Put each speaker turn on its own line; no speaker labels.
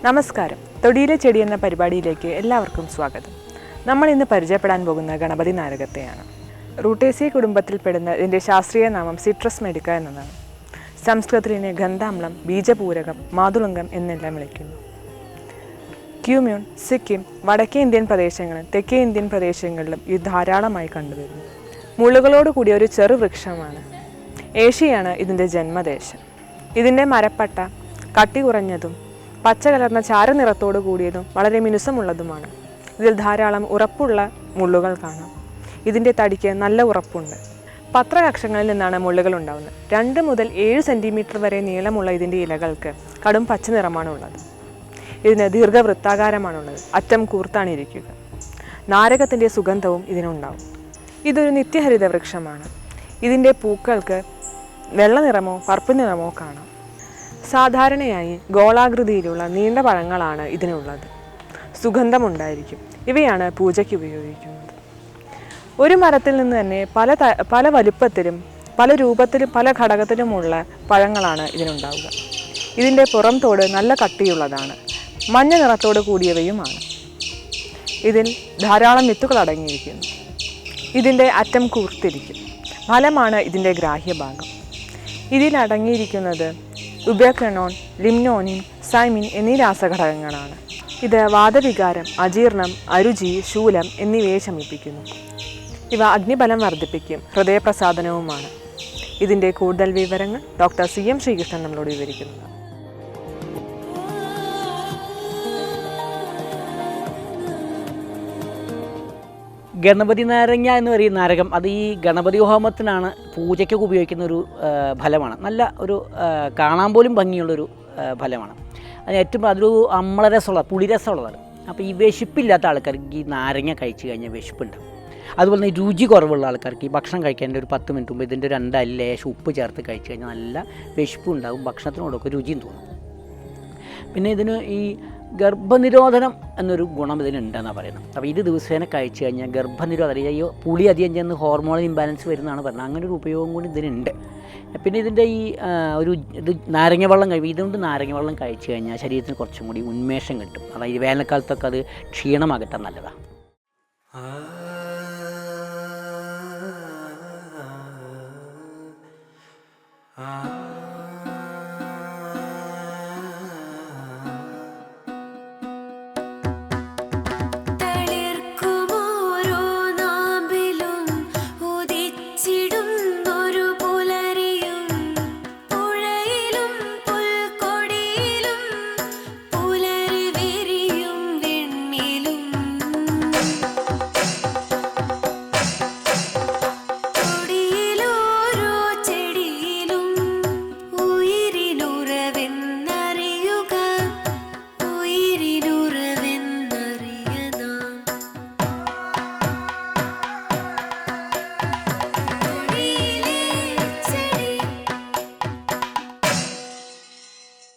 നമസ്കാരം. തൊടിയിലെ ചെടി എന്ന പരിപാടിയിലേക്ക് എല്ലാവർക്കും സ്വാഗതം. നമ്മൾ ഇന്ന് പരിചയപ്പെടാൻ പോകുന്ന ഗണപതി നാരകത്തെയാണ്. റൂട്ടേസിയ കുടുംബത്തിൽപ്പെടുന്ന ഇതിൻ്റെ ശാസ്ത്രീയ നാമം സിട്രസ് മെഡിക്ക എന്നതാണ്. സംസ്കൃതത്തിൽ ഇതിനെ ഗന്ധാമ്ലം, ബീജപൂരകം, മാതുളങ്കം എന്നെല്ലാം വിളിക്കുന്നു. ക്യൂമ്യൂൺ, സിക്കിം, വടക്കേ ഇന്ത്യൻ പ്രദേശങ്ങളും തെക്കേ ഇന്ത്യൻ പ്രദേശങ്ങളിലും ഇത് ധാരാളമായി കണ്ടുവരുന്നു. മുള്ളുകളോട് കൂടിയ ഒരു ചെറുവൃക്ഷമാണ്. ഏഷ്യയാണ് ഇതിൻ്റെ ജന്മദേശം. ഇതിൻ്റെ മരപ്പട്ട കട്ടി കുറഞ്ഞതും പച്ച കലർന്ന ചാരനിറത്തോടു കൂടിയതും വളരെ മിനുസമുള്ളതുമാണ്. ഇതിൽ ധാരാളം ഉറപ്പുള്ള മുള്ളുകൾ കാണാം. ഇതിൻ്റെ തടിക്ക് നല്ല ഉറപ്പുണ്ട്. പത്രകക്ഷങ്ങളിൽ നിന്നാണ് മുള്ളുകൾ ഉണ്ടാകുന്നത്. 2 മുതൽ 7 സെൻറ്റിമീറ്റർ വരെ നീളമുള്ള ഇതിൻ്റെ ഇലകൾക്ക് കടും പച്ച നിറമാണുള്ളത്. ഇതിന് ദീർഘവൃത്താകാരമാണുള്ളത്. അറ്റം കൂർത്താണ് ഇരിക്കുക. നാരകത്തിൻ്റെ സുഗന്ധവും ഇതിനുണ്ടാവും. ഇതൊരു നിത്യഹരിത വൃക്ഷമാണ്. ഇതിൻ്റെ പൂക്കൾക്ക് വെള്ള നിറമോ കറുപ്പ് നിറമോ കാണാം. സാധാരണയായി ഗോളാകൃതിയിലുള്ള നീണ്ട പഴങ്ങളാണ് ഇതിനുള്ളത്. സുഗന്ധമുണ്ടായിരിക്കും. ഇവയാണ് പൂജയ്ക്ക് ഉപയോഗിക്കുന്നത്. ഒരു മരത്തിൽ നിന്ന് തന്നെ പല വലുപ്പത്തിലും പല രൂപത്തിലും പല ഘടകത്തിലുമുള്ള പഴങ്ങളാണ് ഇതിനുണ്ടാവുക. ഇതിൻ്റെ പുറം തോട് നല്ല കട്ടിയുള്ളതാണ്. മഞ്ഞ നിറത്തോട് കൂടിയവയുമാണ്. ഇതിൽ ധാരാളം വിത്തുകൾ അടങ്ങിയിരിക്കുന്നു. ഇതിൻ്റെ അറ്റം കൂർത്തിരിക്കും. ഫലമാണ് ഇതിൻ്റെ ഗ്രാഹ്യഭാഗം. ഇതിലടങ്ങിയിരിക്കുന്നത് ഉബേക്വനോൺ, ലിംനോനിൻ, സൈമിൻ എന്നീ രാസഘടകങ്ങളാണ്. ഇത് വാതവികാരം, അജീർണം, അരുചി, ശൂലം എന്നിവയെ ശമിപ്പിക്കുന്നു. ഇവ അഗ്നിബലം വർദ്ധിപ്പിക്കും. ഹൃദയപ്രസാദനവുമാണ്. ഇതിൻ്റെ കൂടുതൽ വിവരങ്ങൾ ഡോക്ടർ CM ശ്രീകൃഷ്ണൻ നമ്മളോട് വിവരിക്കുന്നു.
ഗണപതി നാരങ്ങ എന്ന് പറയുന്ന നാരകം അത് ഈ ഗണപതി ഹോമത്തിനാണ് പൂജയ്ക്കൊക്കെ ഉപയോഗിക്കുന്ന ഒരു ഫലമാണ്. നല്ല ഒരു കാണാൻ പോലും ഭംഗിയുള്ളൊരു ഫലമാണ്. അതിന് ഏറ്റവും അതൊരു അമ്ലരസമുള്ള പുളിരസമുള്ളതാണ്. അപ്പോൾ ഈ വിശപ്പില്ലാത്ത ആൾക്കാർക്ക് ഈ നാരങ്ങ കഴിച്ച് കഴിഞ്ഞാൽ വിശപ്പുണ്ട്. അതുപോലെ തന്നെ രുചി കുറവുള്ള ആൾക്കാർക്ക് ഈ ഭക്ഷണം കഴിക്കേണ്ട ഒരു 10 മിനിറ്റ് മുമ്പ് ഇതിൻ്റെ 2 അല്ലി ലേശം ഉപ്പ് ചേർത്ത് കഴിച്ച് കഴിഞ്ഞാൽ നല്ല വിശപ്പും ഉണ്ടാകും. ഭക്ഷണത്തിനോടൊക്കെ രുചിയും തോന്നും. പിന്നെ ഇതിന് ഈ ഗർഭനിരോധനം എന്നൊരു ഗുണം ഇതിനുണ്ടെന്നാണ് പറയുന്നത്. അപ്പോൾ ഇത് ദിവസേന കഴിച്ച് കഴിഞ്ഞാൽ ഗർഭനിരോധനം, ഈ പുളി അധികം ചെന്ന് ഹോർമോണൽ ഇംബാലൻസ് വരുന്നതാണ് പറയുന്നത്. അങ്ങനെ ഒരു ഉപയോഗം കൂടി ഇതിനുണ്ട്. പിന്നെ ഇതിൻ്റെ ഈ ഇത് നാരങ്ങ വെള്ളം ഇതുകൊണ്ട് നാരങ്ങ വെള്ളം കഴിച്ച് കഴിഞ്ഞാൽ ശരീരത്തിന് കുറച്ചും കൂടി ഉന്മേഷം കിട്ടും. അതായത് വേനൽക്കാലത്തൊക്കെ അത് ക്ഷീണമാകട്ടെ നല്ലതാണ്.